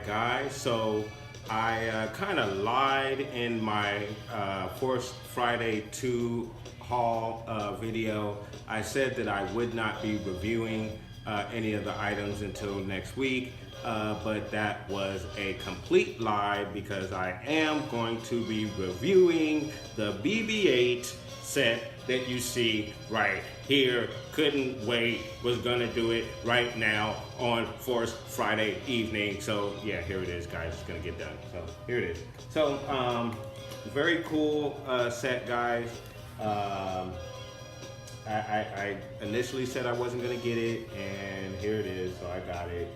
Guys, so I kind of lied in my Force Friday 2 haul video. I said that I would not be reviewing any of the items until next week, but that was a complete lie because I am going to be reviewing the BB8 set that you see right here. Couldn't wait, was gonna do it right now on Force Friday evening. So yeah, here it is, guys, it's gonna get done. So here it is. So very cool set, guys. I initially said I wasn't gonna get it, and here it is, so I got it.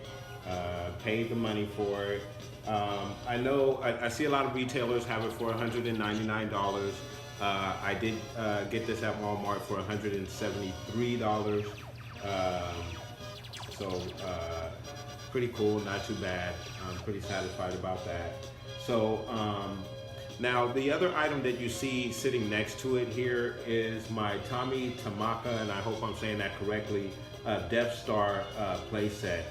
Paid the money for it. I know I see a lot of retailers have it for $199. I did get this at Walmart for $173. So pretty cool, not too bad. I'm pretty satisfied about that. So now the other item that you see sitting next to it here is my Tommy Tamaka, and I hope I'm saying that correctly, Death Star playset.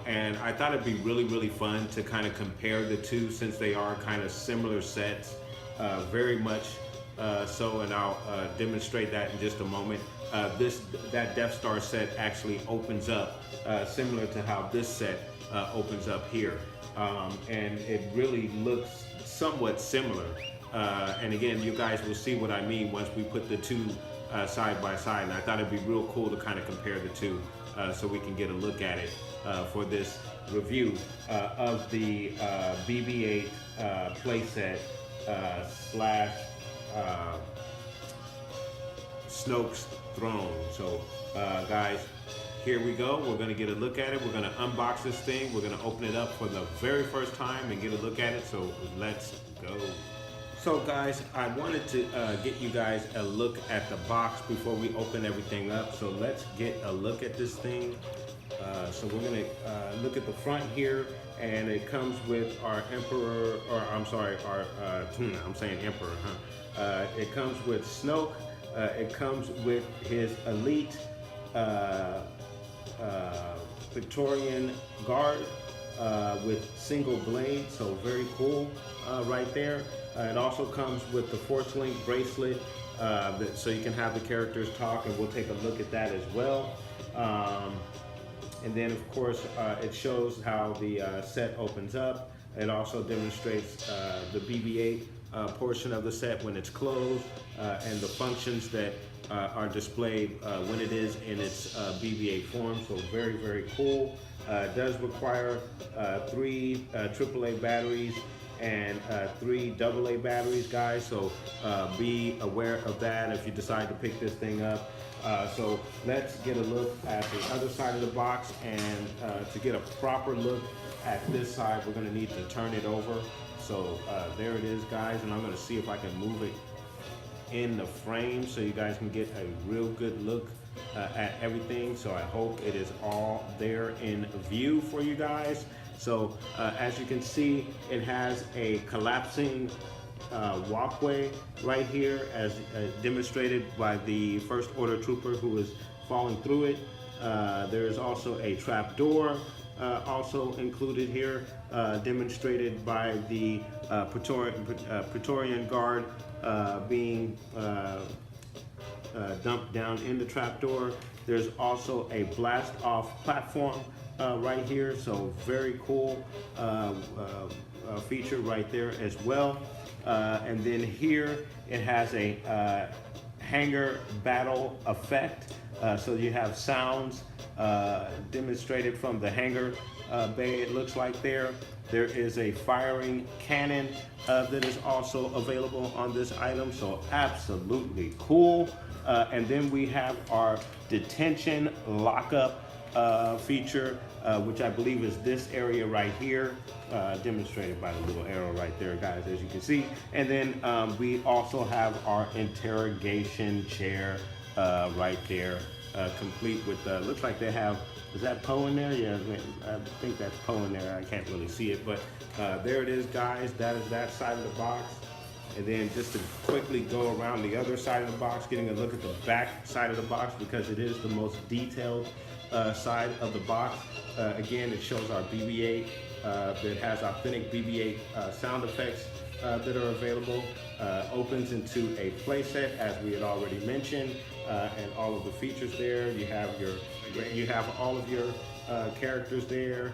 And I thought it'd be really fun to kind of compare the two since they are kind of similar sets, very much so, and I'll demonstrate that in just a moment. That Death Star set actually opens up similar to how this set opens up here, and it really looks somewhat similar. And again, you guys will see what I mean once we put the two side by side. And I thought it'd be real cool to kind of compare the two, so we can get a look at it for this review of the BB8 playset slash Snoke's throne. So guys, here we go. We're gonna get a look at it. We're gonna unbox this thing. We're gonna open it up for the very first time and get a look at it. So let's go. So guys, I wanted to get you guys a look at the box before we open everything up. So let's get a look at this thing. So we're gonna look at the front here, and it comes with our Emperor, or I'm sorry, our I'm saying Emperor, huh? It comes with Snoke. It comes with his elite Praetorian Guard with single blade, so very cool right there. It also comes with the Force Link bracelet, so you can have the characters talk, and we'll take a look at that as well. And then of course it shows how the set opens up. It also demonstrates the BB8 portion of the set when it's closed, and the functions that are displayed when it is in its BB8 form. So very cool. It does require 3 AAA batteries and 3 AA batteries, guys. So be aware of that if you decide to pick this thing up. So let's get a look at the other side of the box, and to get a proper look at this side, we're going to need to turn it over. So there it is, guys, and I'm going to see if I can move it in the frame so you guys can get a real good look at everything. So I hope it is all there in view for you guys. So as you can see, it has a collapsing walkway right here, as demonstrated by the First Order Trooper who is falling through it. There is also a trap door also included here, demonstrated by the Praetorian Guard being dumped down in the trapdoor. There's also a blast off platform right here, so very cool feature right there as well. And then here it has a hangar battle effect, so you have sounds demonstrated from the hangar bay, it looks like there. There is a firing cannon that is also available on this item, so absolutely cool. And then we have our Detention Lockup feature, which I believe is this area right here, demonstrated by the little arrow right there, guys, as you can see. And then we also have our interrogation chair right there, complete with, looks like they have, is that Poe in there? Yeah, I think that's Poe in there. I can't really see it, but there it is, guys. That is that side of the box. And then just to quickly go around the other side of the box, getting a look at the back side of the box, because it is the most detailed side of the box. Again, it shows our BB8 that has authentic BB8 sound effects that are available. Opens into a playset, as we had already mentioned, and all of the features there. You have all of your characters there,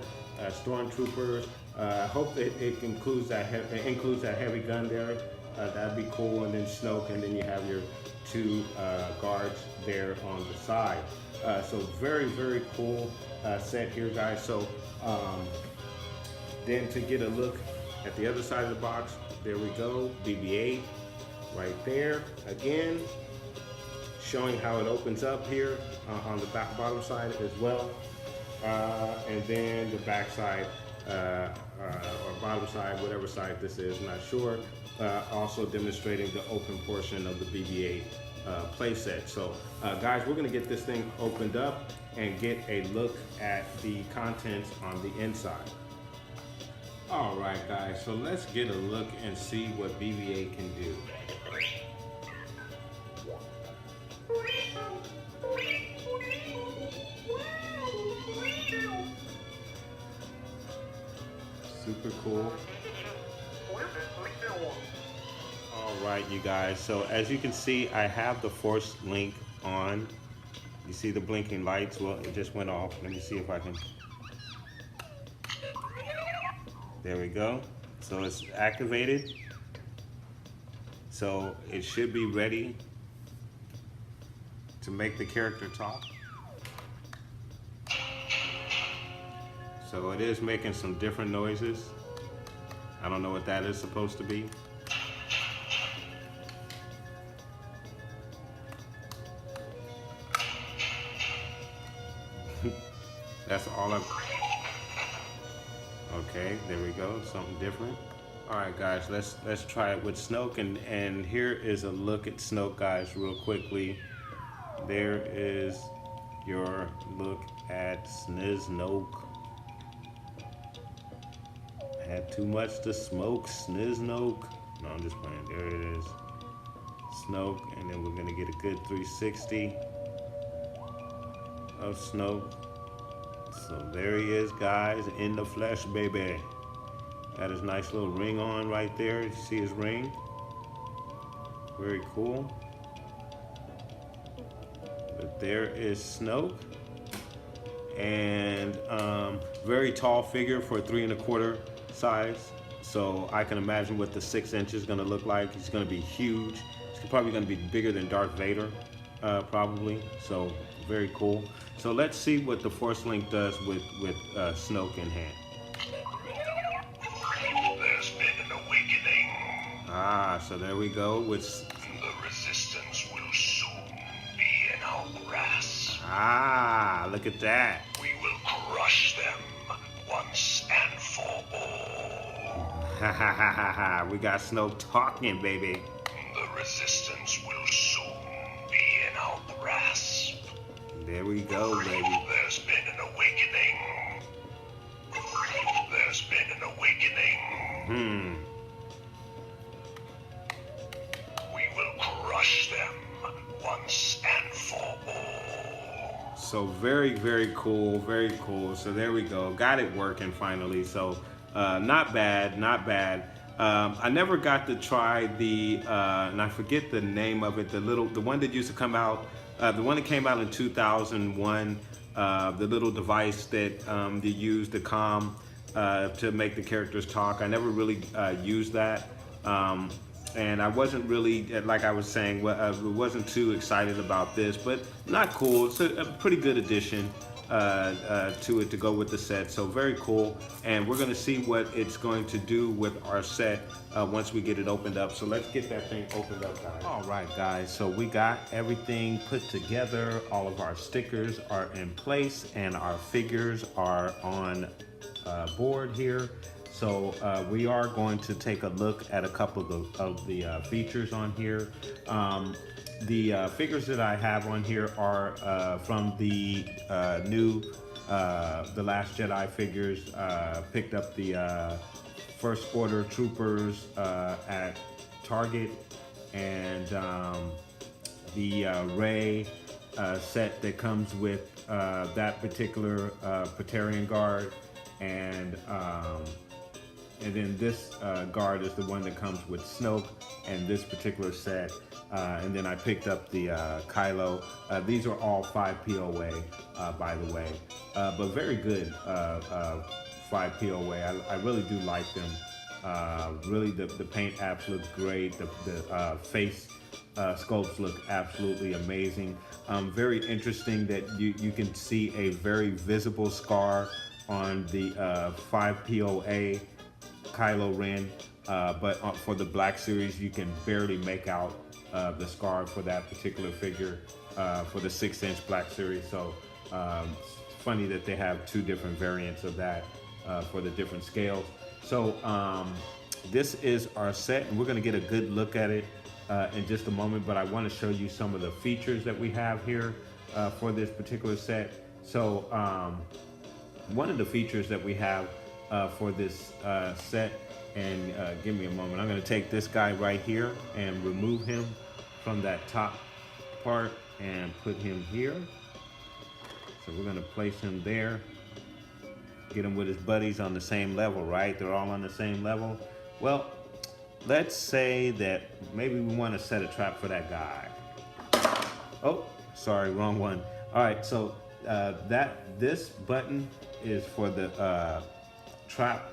stormtroopers. I hope that it includes that heavy gun there. That'd be cool. And then Snoke, and then you have your two guards there on the side. So very, very cool set here, guys. So then to get a look at the other side of the box, there we go, BB8 right there. Again, showing how it opens up here on the bottom side as well. And then the back side, or bottom side, whatever side this is, I'm not sure. Also demonstrating the open portion of the BB8 playset. So guys, we're gonna get this thing opened up and get a look at the contents on the inside. All right, guys, so let's get a look and see what BB8 can do. Super cool. All right, you guys, so as you can see, I have the Force link on. You see the blinking lights? Well, it just went off. Let me see if I can. There we go. So it's activated. So it should be ready to make the character talk. So it is making some different noises. I don't know what that is supposed to be. That's all I've... Okay, there we go, something different. All right, guys, let's try it with Snoke, and here is a look at Snoke, guys, real quickly. There is your look at Snoke. Had too much to smoke, Snoke. No, I'm just playing. There it is, Snoke, and then we're gonna get a good 360 of Snoke. So there he is, guys, in the flesh, baby. Got his nice little ring on right there. You see his ring? Very cool. But there is Snoke. And very tall figure for a 3 1/4 size. So I can imagine what the 6 inch is gonna look like. He's gonna be huge. He's probably gonna be bigger than Darth Vader, probably. So very cool. So let's see what the Force Link does with Snoke in hand. There's been an awakening. Ah, so there we go. With The resistance will soon be in our grasp. ah, look at that. We will crush them once and for all. Ha ha ha ha ha. We got Snoke talking, baby. The resistance will soon be in our grasp. There we go, baby. There's been an awakening. There's been an awakening. We will crush them once and for all. So very, very cool, very cool. So there we go. Got it working finally. So not bad, not bad. I never got to try the, and I forget the name of it, the one that used to come out, the one that came out in 2001, the little device that you use to calm, to make the characters talk. I never really used that. And I wasn't really, like I was saying, wasn't too excited about this, but not cool. It's a pretty good addition to it to go with the set. So very cool. And we're going to see what it's going to do with our set once we get it opened up. So let's get that thing opened up, guys. All right, guys. So we got everything put together. All of our stickers are in place and our figures are on board here. So we are going to take a look at a couple of the features on here. The figures that I have on here are from the new The Last Jedi figures. Picked up the First Order Troopers at Target, and the Rey set that comes with that particular Battalion Guard, and then this guard is the one that comes with Snoke and this particular set. And then I picked up the Kylo. These are all 5 POA, by the way, but very good 5 POA. I really do like them. Really, the paint apps look great. The face sculpts look absolutely amazing. Very interesting that you can see a very visible scar on the 5 POA Kylo Ren, but for the Black Series, you can barely make out the scar for that particular figure for the 6-inch Black Series. So it's funny that they have 2 different variants of that for the different scales. So this is our set, and we're going to get a good look at it in just a moment, but I want to show you some of the features that we have here for this particular set. So one of the features that we have for this set, and give me a moment, I'm going to take this guy right here and remove him from that top part and put him here. So we're going to place him there, get him with his buddies on the same level, right? They're all on the same level. Well, let's say that maybe we want to set a trap for that guy. Oh, sorry, wrong one. All right, so this button is for the trap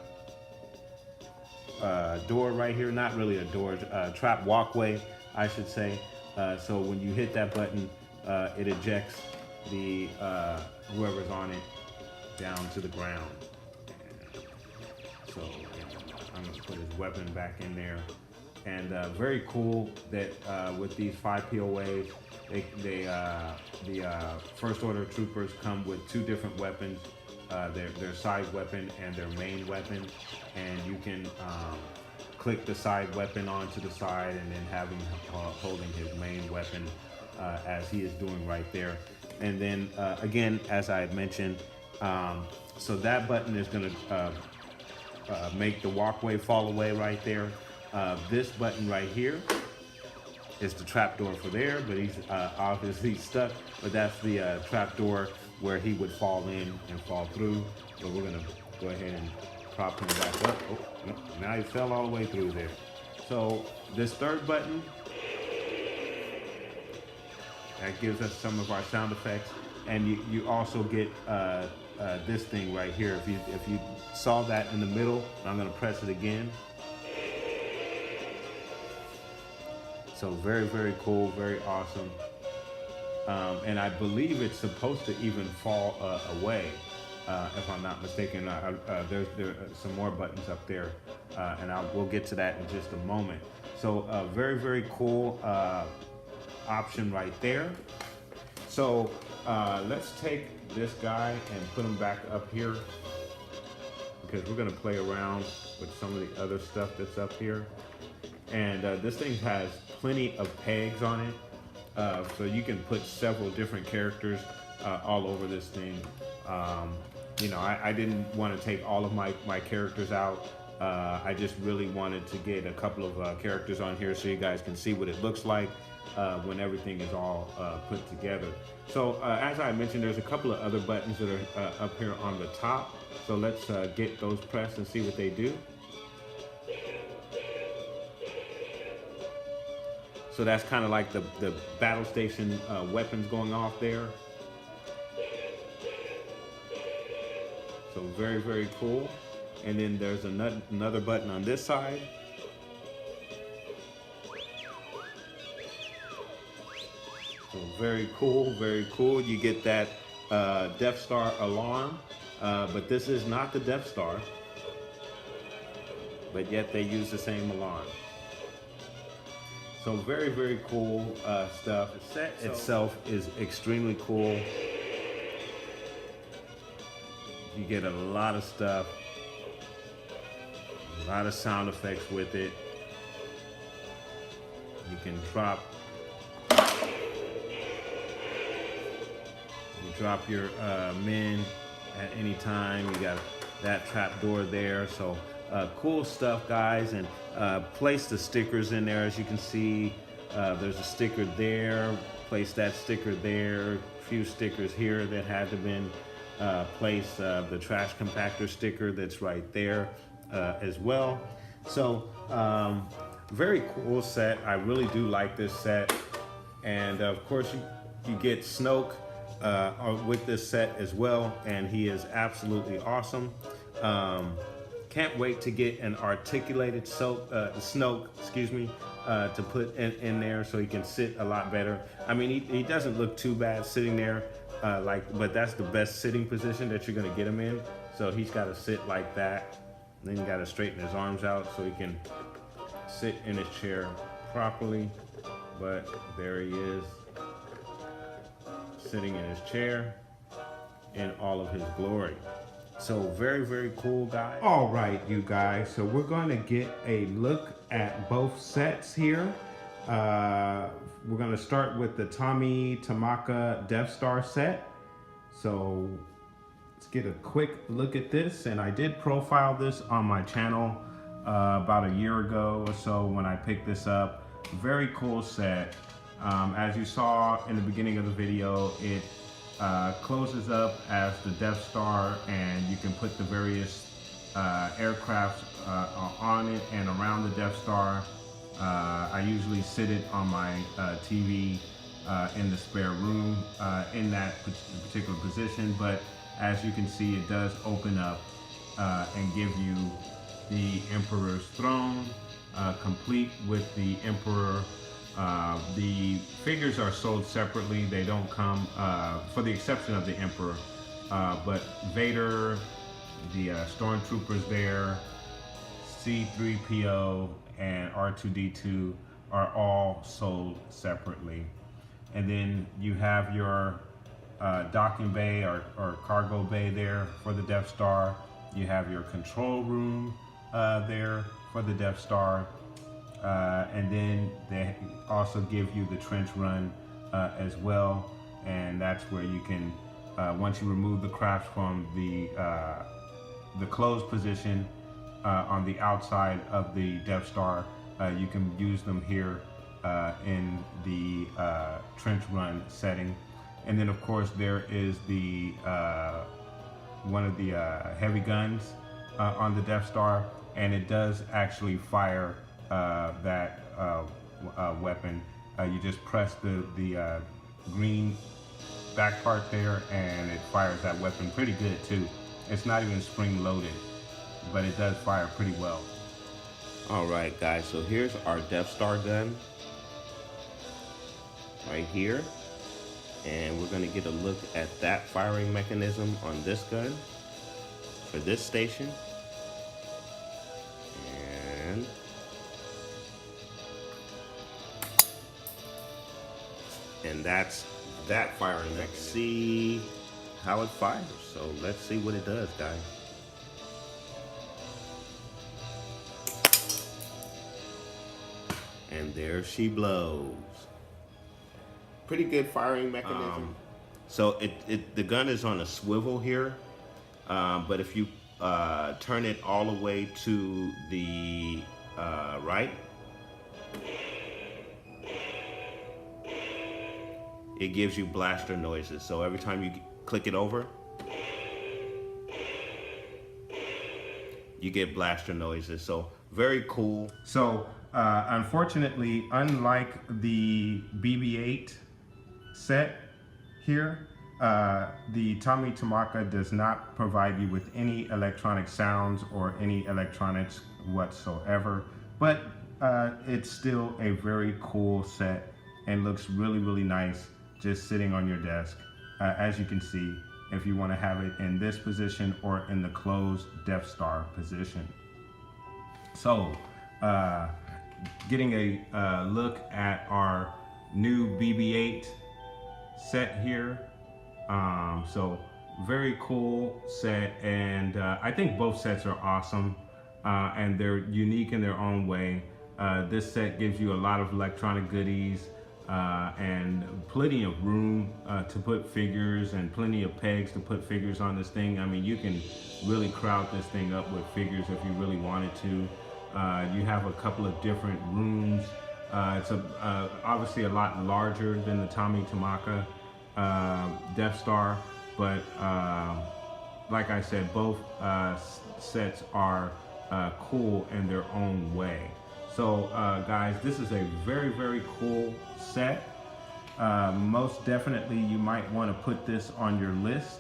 door right here. Not really a door, trap walkway, I should say. So when you hit that button, it ejects the whoever's on it down to the ground. So I'm gonna put his weapon back in there. And very cool that with these 5 POAs, the First Order Troopers come with 2 different weapons, their side weapon and their main weapon, and you can click the side weapon onto the side and then have him holding his main weapon as he is doing right there. And then again, as I had mentioned, so that button is going to make the walkway fall away right there. This button right here is the trap door for there, but he's obviously stuck, but that's the trap door where he would fall in and fall through. So we're gonna go ahead and prop him back up. Oh, no, now he fell all the way through there. So this third button, that gives us some of our sound effects, and you also get this thing right here. If you saw that in the middle, I'm gonna press it again. So very, very cool, very awesome. And I believe it's supposed to even fall away, if I'm not mistaken. There are some more buttons up there, and we'll get to that in just a moment. So very, very cool option right there. So let's take this guy and put him back up here, because we're gonna play around with some of the other stuff that's up here. And this thing has plenty of pegs on it, so you can put several different characters all over this thing. You know, I didn't want to take all of my characters out. I just really wanted to get a couple of characters on here so you guys can see what it looks like when everything is all put together. So as I mentioned, there's a couple of other buttons that are up here on the top. So let's get those pressed and see what they do. So that's kind of like the battle station weapons going off there. So very, very cool. And then there's another button on this side. So very cool, very cool. You get that Death Star alarm, but this is not the Death Star, but yet they use the same alarm. So very, very cool stuff. The set itself is extremely cool. You get a lot of stuff, a lot of sound effects with it. You can drop your men at any time. You got that trap door there. So cool stuff, guys. And place the stickers in there. As you can see, there's a sticker there. Place that sticker there. A few stickers here that had to been placed. The trash compactor sticker that's right there as well. So very cool set. I really do like this set. And of course you get Snoke with this set as well, and he is absolutely awesome. Can't wait to get an articulated Snoke, excuse me, to put in there so he can sit a lot better. I mean, he doesn't look too bad sitting there, but that's the best sitting position that you're gonna get him in. So he's got to sit like that. Then you got to straighten his arms out so he can sit in his chair properly. But there he is, sitting in his chair in all of his glory. So very, very cool, guys. All right, you guys, so we're going to get a look at both sets here. We're going to start with the Tommy Tamaka Death Star set. So let's get a quick look at this. And I did profile this on my channel about a year ago or so when I picked this up. Very cool set. As you saw in the beginning of the video, it closes up as the Death Star, and you can put the various aircrafts on it and around the Death Star. I usually sit it on my TV in the spare room in that particular position, but as you can see, it does open up and give you the Emperor's throne, complete with the Emperor. The figures are sold separately. They don't come, for the exception of the Emperor, but Vader, the Stormtroopers there, C-3PO, and R2-D2 are all sold separately. And then you have your docking bay or cargo bay there for the Death Star. You have your control room there for the Death Star. And then they also give you the trench run as well, and that's where you can, once you remove the crafts from the closed position on the outside of the Death Star, you can use them here in the trench run setting. And then of course there is the one of the heavy guns on the Death Star, and it does actually fire that weapon. You just press the green back part there, and it fires that weapon pretty good too. It's not even spring loaded, but it does fire pretty well. All right, guys, so here's our Death Star gun right here, and we're going to get a look at that firing mechanism on this gun for this station. And that's that firing mechanism. Let's see how it fires. So let's see what it does, guys. And there she blows. Pretty good firing mechanism. So the gun is on a swivel here, but if you turn it all the way to the right, it gives you blaster noises. So every time you click it over, you get blaster noises. So very cool. So unfortunately, unlike the BB8 set here, the Tommy Tamaka does not provide you with any electronic sounds or any electronics whatsoever, but it's still a very cool set and looks really, really nice just sitting on your desk. as you can see, if you want to have it in this position or in the closed Death Star position. So, getting a look at our new BB8 set here. So very cool set, and I think both sets are awesome, and they're unique in their own way. This set gives you a lot of electronic goodies, and plenty of room to put figures, and plenty of pegs to put figures on this thing. I mean, you can really crowd this thing up with figures if you really wanted to. You have a couple of different rooms. It's obviously a lot larger than the Tommy Tamaka Death Star, but like I said, both sets are cool in their own way. So guys, this is a very, very cool set. Most definitely you might want to put this on your list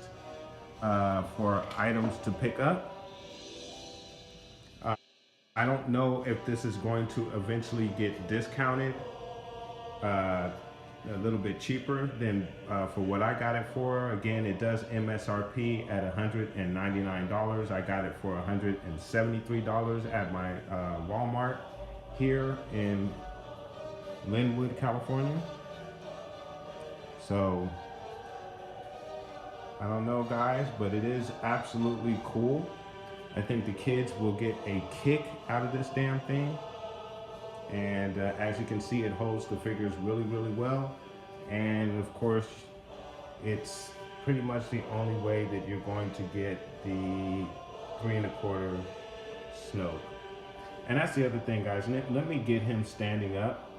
for items to pick up. I don't know if this is going to eventually get discounted a little bit cheaper than for what I got it for. Again, it does MSRP at $199. I got it for $173 at my Walmart here in Linwood, California. So I don't know, guys, but it is absolutely cool. I think the kids will get a kick out of this damn thing. And as you can see, it holds the figures really, really well. And of course, it's pretty much the only way that you're going to get the 3 1/4 Snoke. And that's the other thing, guys. Let me get him standing up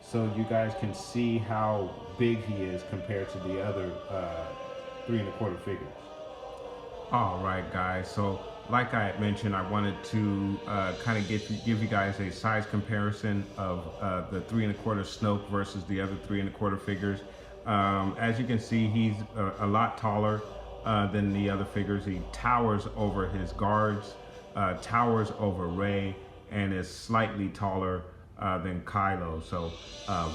so you guys can see how big he is compared to the other 3 1/4 figures. All right, guys. So like I had mentioned, I wanted to kind of give you guys a size comparison of the 3 1/4 Snoke versus the other 3 1/4 figures. As you can see, he's a lot taller than the other figures. He towers over his guards, towers over Rey, and is slightly taller than Kylo. So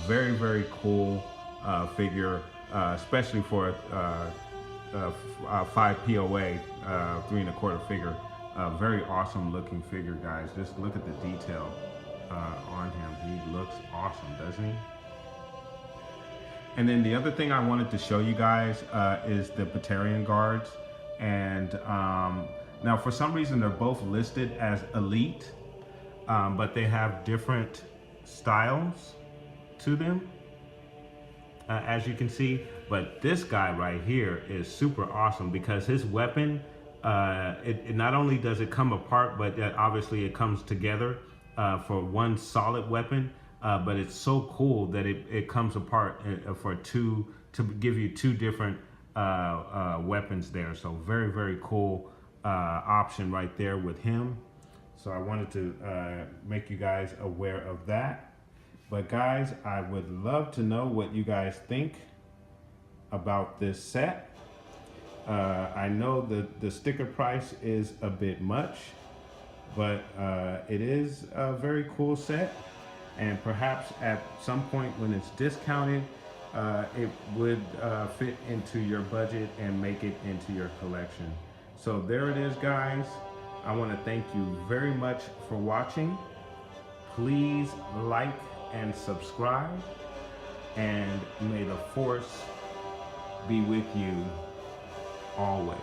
very, very cool figure, especially for 5 POA 3 1/4 figure. Very awesome looking figure, guys. Just look at the detail on him. He looks awesome, doesn't he? And then the other thing I wanted to show you guys is the Battalion Guards. And now for some reason they're both listed as elite, but they have different styles to them, as you can see. But this guy right here is super awesome because his weapon, it not only does it come apart, but obviously it comes together for one solid weapon. But it's so cool that it comes apart for to give you 2 different weapons there. So very, very cool option right there with him. So I wanted to make you guys aware of that. But guys, I would love to know what you guys think about this set. I know the sticker price is a bit much, but it is a very cool set, and perhaps at some point when it's discounted, it would fit into your budget and make it into your collection. So there it is, guys. I want to thank you very much for watching. Please like and subscribe, and may the Force be with you always.